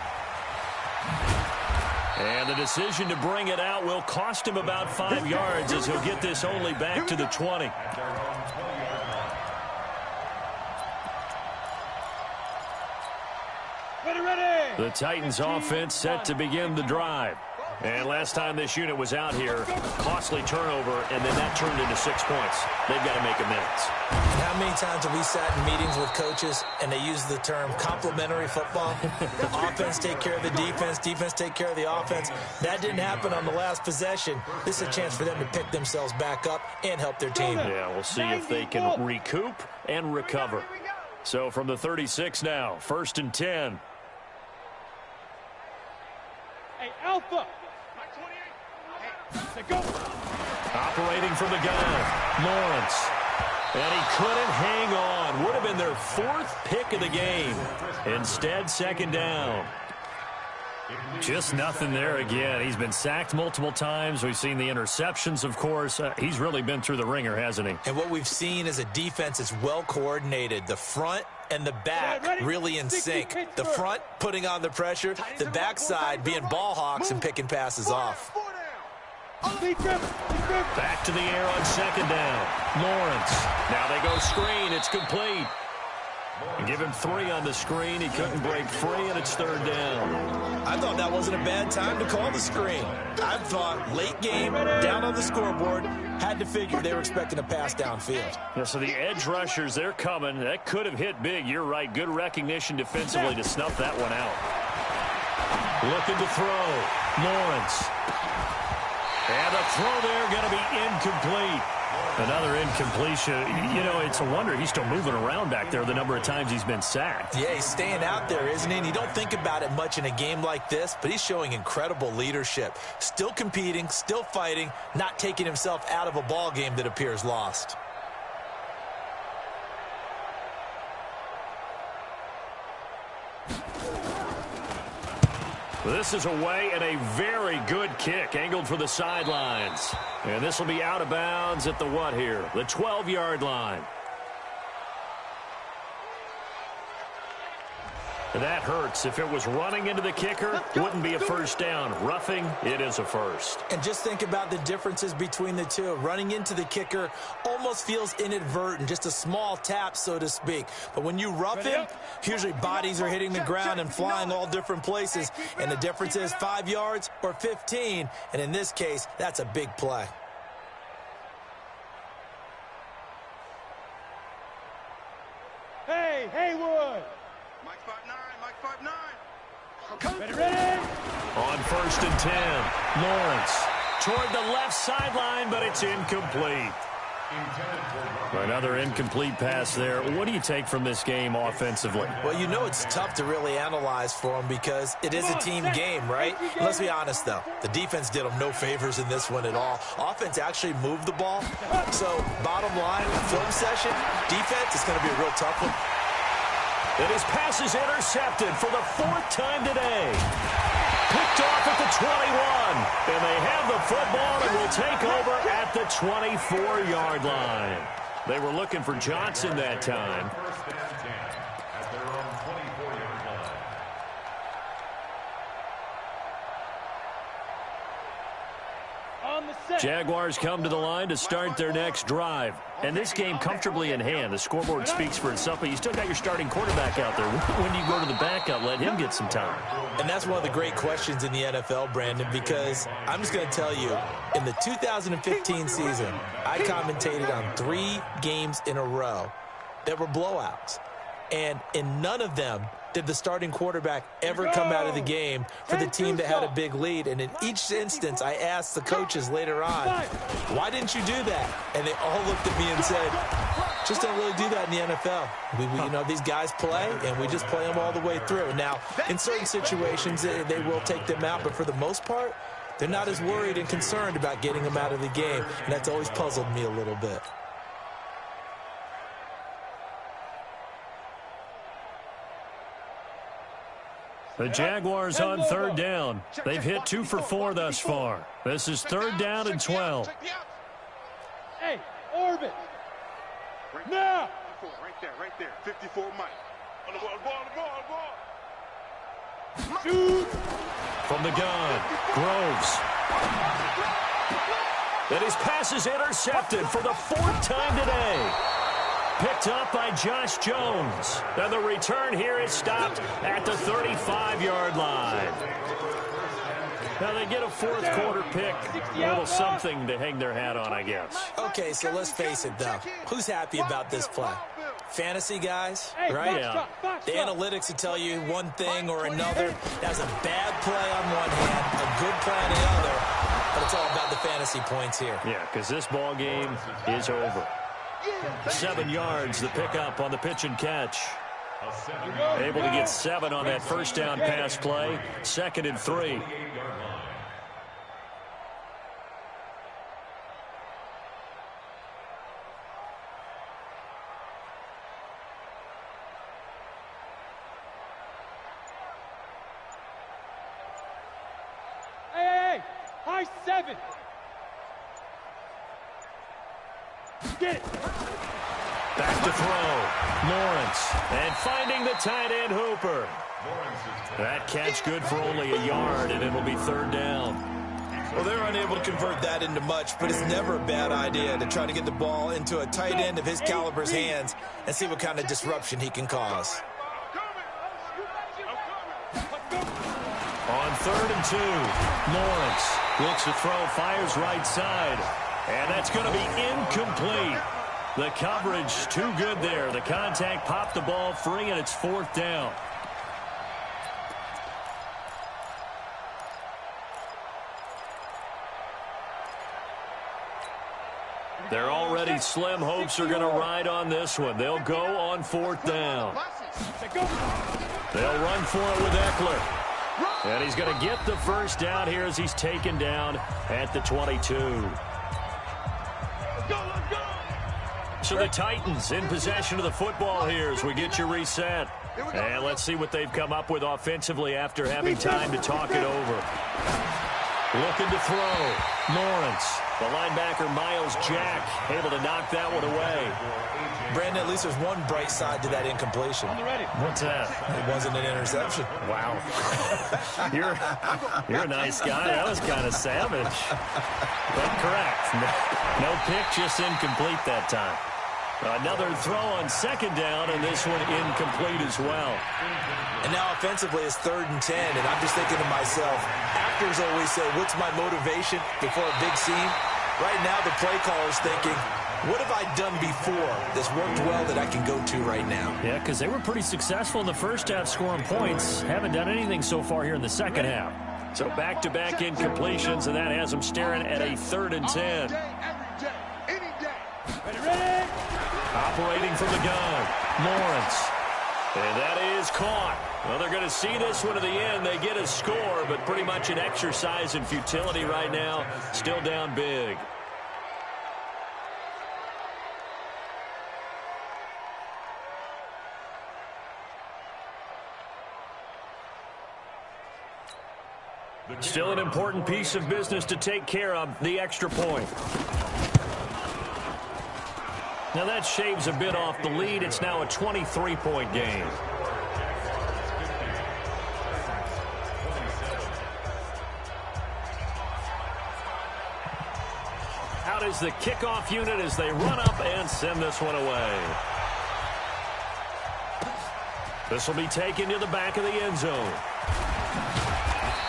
And the decision to bring it out will cost him about 5 yards as he'll get this only back to the 20. Ready. The Titans offense set to begin the drive. And last time this unit was out here, costly turnover, and then that turned into 6 points. They've got to make amends. And how many times have we sat in meetings with coaches and they use the term complementary football? Offense take care of the defense, defense take care of the offense. That didn't happen on the last possession. This is a chance for them to pick themselves back up and help their team. Yeah, we'll see if they can recoup and recover. So from the 36 now, 1st and 10. Hey, Alpha. Go. Operating from the gun, Lawrence. And he couldn't hang on. Would have been their 4th pick of the game. Instead, 2nd down. Just nothing there again. He's been sacked multiple times. We've seen the interceptions, of course. He's really been through the ringer, hasn't he? And what we've seen is a defense that's well coordinated. The front and the back really in sync. The front putting on the pressure. The backside being ball hawks and picking passes off. Back to the air on 2nd down. Lawrence. Now they go screen. It's complete. And give him 3 on the screen. He couldn't break free, and it's 3rd down. I thought that wasn't a bad time to call the screen. I thought late game, down on the scoreboard, had to figure they were expecting a pass downfield. Yeah, so the edge rushers, they're coming. That could have hit big. You're right. Good recognition defensively to snuff that one out. Looking to throw. Lawrence. And the throw there going to be incomplete. Another incompletion. You know, it's a wonder he's still moving around back there the number of times he's been sacked. Yeah, he's staying out there, isn't he? And you don't think about it much in a game like this, but he's showing incredible leadership. Still competing, still fighting, not taking himself out of a ball game that appears lost. This is away and a very good kick angled for the sidelines. And this will be out of bounds at the what here? The 12-yard line. That hurts. If it was running into the kicker, wouldn't be a first down. Roughing, it is a first. And just think about the differences between the two. Running into the kicker almost feels inadvertent, just a small tap, so to speak. But when you rough him, usually bodies are hitting the ground and flying all different places. And the difference is 5 yards or 15. And in this case, that's a big play. Hey, Haywood. Mike 5'9", Mike 5'9". Ready. On 1st and 10, Lawrence toward the left sideline, but it's incomplete. Another incomplete pass there. What do you take from this game offensively? Well, you know it's tough to really analyze for them because it is a team game, right? Let's be honest, though. The defense did them no favors in this one at all. Offense actually moved the ball. So, bottom line, film session, defense is going to be a real tough one. And his pass is intercepted for the 4th time today. Picked off at the 21. And they have the football and will take over at the 24-yard line. They were looking for Johnson that time. First and 10 at their own 24-yard line. On Jaguars come to the line to start their next drive. And this game comfortably in hand. The scoreboard speaks for itself, but you still got your starting quarterback out there. When do you go to the backup, let him get some time? And that's one of the great questions in the NFL, Brandon, because I'm just going to tell you, in the 2015 season, I commentated on 3 games in a row that were blowouts. And in none of them did the starting quarterback ever come out of the game for the team that had a big lead. And in each instance, I asked the coaches later on, why didn't you do that? And they all looked at me and said, just don't really do that in the NFL. You know, these guys play, and we just play them all the way through. Now, in certain situations, they will take them out, but for the most part, they're not as worried and concerned about getting them out of the game, and that's always puzzled me a little bit. The Jaguars on 3rd down. They've hit 2 for 4 thus far. This is 3rd down and 12. Hey, orbit. Now. Right there. 54 Mike. On the ball. Shoot. From the gun, Groves. And his pass is intercepted for the 4th time today. Picked up by Josh Jones. And the return here is stopped at the 35-yard line. Now they get a 4th quarter pick. A little something to hang their hat on, I guess. Okay, so let's face it, though. Who's happy about this play? Fantasy guys, right? Yeah. The analytics will tell you one thing or another. That's a bad play on one hand, a good play on the other. But it's all about the fantasy points here. Yeah, because this ball game is over. 7 yards, the pickup on the pitch and catch. Able to get 7 on that first down pass play. 2nd and 3. Hey, high 7. Get it. Back to throw. Lawrence. And finding the tight end Hooper. That catch good for only a yard, and it'll be 3rd down. Well, they're unable to convert that into much, but it's never a bad idea to try to get the ball into a tight end of his caliber's hands and see what kind of disruption he can cause. On 3rd and 2, Lawrence looks to throw, fires right side. And that's going to be incomplete. The coverage too good there. The contact popped the ball free, and it's 4th down. They're already slim hopes are going to ride on this one. They'll go on 4th down. They'll run for it with Eckler. And he's going to get the first down here as he's taken down at the 22. So the Titans in possession of the football here as we get you reset. And let's see what they've come up with offensively after having time to talk it over. Looking to throw. Lawrence. The linebacker, Miles Jack, able to knock that one away. Brandon, at least there's one bright side to that incompletion. What's that? It wasn't an interception. Wow. You're a nice guy. That was kind of savage. But correct. No pick, just incomplete that time. Another throw on 2nd down, and this one incomplete as well. And now offensively it's 3rd and 10, and I'm just thinking to myself, actors always say, what's my motivation before a big scene? Right now the play caller's thinking, what have I done before that's worked well that I can go to right now? Yeah, because they were pretty successful in the first half scoring points. Haven't done anything so far here in the second half. So back-to-back incompletions, and that has them staring at a 3rd and 10. Ready? Operating from the gun, Lawrence. And that is caught. Well, they're going to see this one to the end. They get a score, but pretty much an exercise in futility right now. Still down big. Still an important piece of business to take care of, the extra point. Now that shaves a bit off the lead. It's now a 23-point game. out as the kickoff unit as they run up and send this one away. This will be taken to the back of the end zone.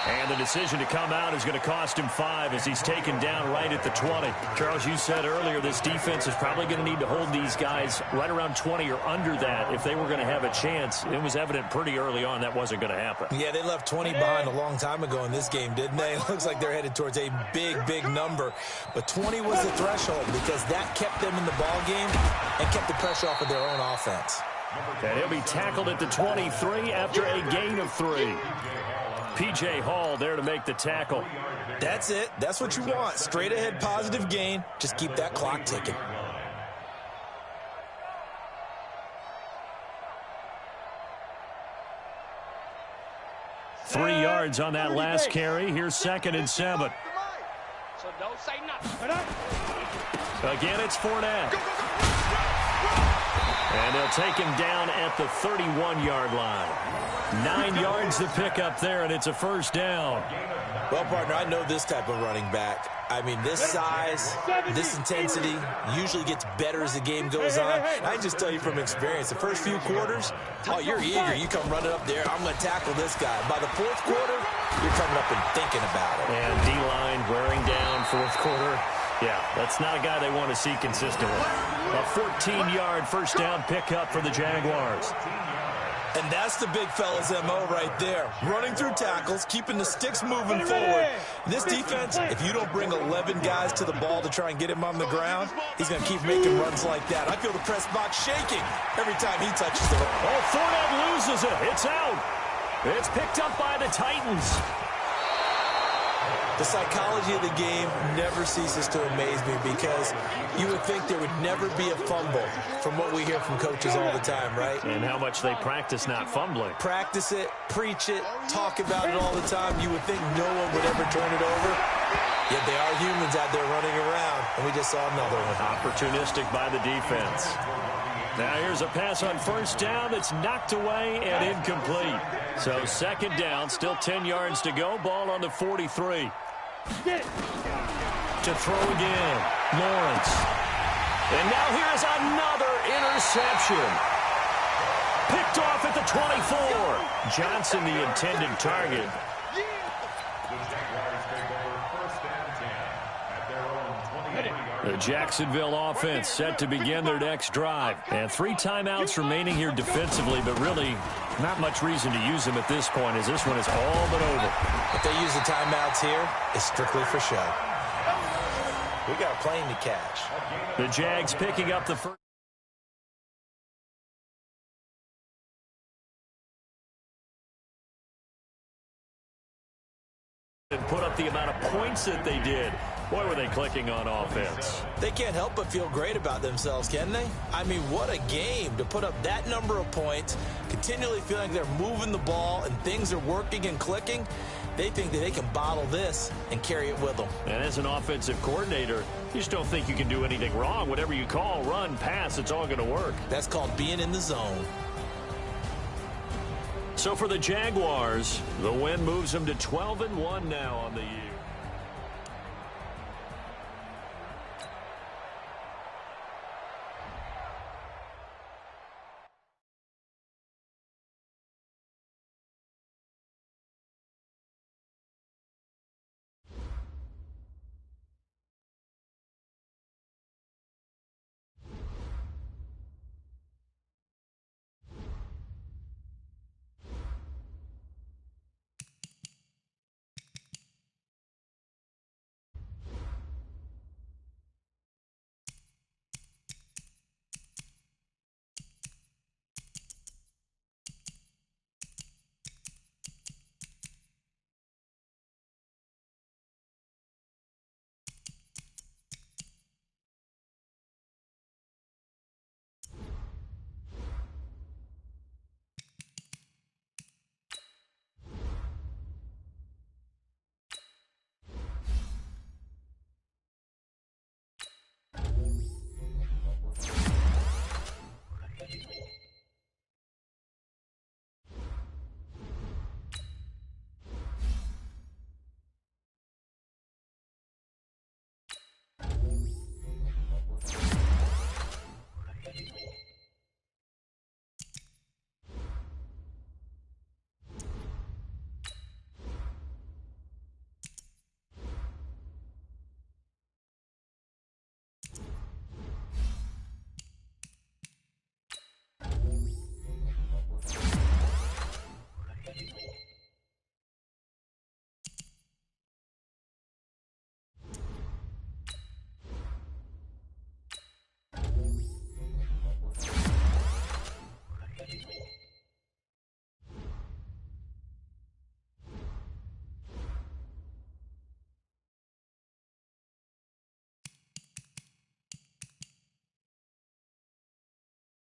And the decision to come out is going to cost him 5 as he's taken down right at the 20. Charles, you said earlier this defense is probably going to need to hold these guys right around 20 or under that if they were going to have a chance. It was evident pretty early on that wasn't going to happen. Yeah, they left 20 behind a long time ago in this game, didn't they? It looks like they're headed towards a big number. But 20 was the threshold because that kept them in the ball game and kept the pressure off of their own offense. And he'll be tackled at the 23 after a gain of 3. P.J. Hall there to make the tackle. That's it. That's what you want. Straight ahead positive gain. Just keep that clock ticking. Three yards on that last carry. Here's 2nd and 7. So don't say nothing. Again, it's Fournette. And they'll take him down at the 31-yard line. 9 yards to pick up there, and it's a first down. Well, partner, I know this type of running back. I mean, this size, this intensity usually gets better as the game goes on. I can just tell you from experience, the first few quarters, oh, you're eager. You come running up there, I'm going to tackle this guy. By the 4th quarter, you're coming up and thinking about it. And D-line wearing down 4th quarter. Yeah, that's not a guy they want to see consistently. A 14-yard first down pickup for the Jaguars. And that's the big fella's MO right there. Running through tackles, keeping the sticks moving forward. This defense, if you don't bring 11 guys to the ball to try and get him on the ground, he's going to keep making runs like that. I feel the press box shaking every time he touches the ball. Oh, Fournette loses it. It's out. It's picked up by the Titans. The psychology of the game never ceases to amaze me because you would think there would never be a fumble from what we hear from coaches all the time, right? And how much they practice not fumbling. Practice it, preach it, talk about it all the time. You would think no one would ever turn it over. Yet they are humans out there running around, and we just saw another one. Opportunistic by the defense. Now here's a pass on first down that's knocked away and incomplete. So 2nd down, still 10 yards to go. Ball on the 43. To throw again, Lawrence. And now here's another interception. Picked off at the 24. Johnson, the intended target. The Jacksonville offense set to begin their next drive. And 3 timeouts remaining here defensively, but really not much reason to use them at this point as this one is all but over. If they use the timeouts here, it's strictly for show. We got a plane to catch. The Jags picking up the first. And put up the amount of points that they did. Boy, were they clicking on offense. They can't help but feel great about themselves, can they? I mean, what a game to put up that number of points, continually feeling like they're moving the ball and things are working and clicking. They think that they can bottle this and carry it with them. And as an offensive coordinator, you just don't think you can do anything wrong. Whatever you call, run, pass, it's all going to work. That's called being in the zone. So for the Jaguars, the win moves them to 12-1 now on the year.